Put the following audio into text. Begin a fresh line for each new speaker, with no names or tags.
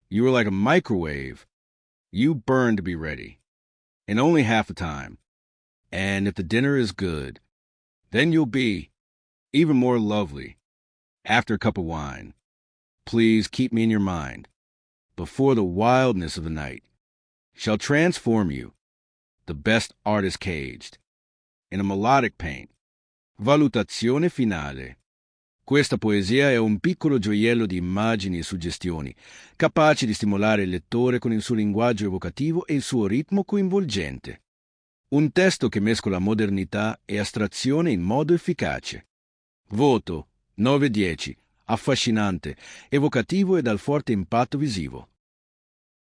You were like a microwave. You burn to be ready, in only half the time. And if the dinner is good, then you'll be even more lovely after a cup of wine. Please keep me in your mind, before the wildness of the night shall transform you, the best artist caged, in a melodic paint. Valutazione finale. Questa poesia è un piccolo gioiello di immagini e suggestioni, capaci di stimolare il lettore con il suo linguaggio evocativo e il suo ritmo coinvolgente. Un testo che mescola modernità e astrazione in modo efficace. Voto 9-10, affascinante, evocativo e dal forte impatto visivo.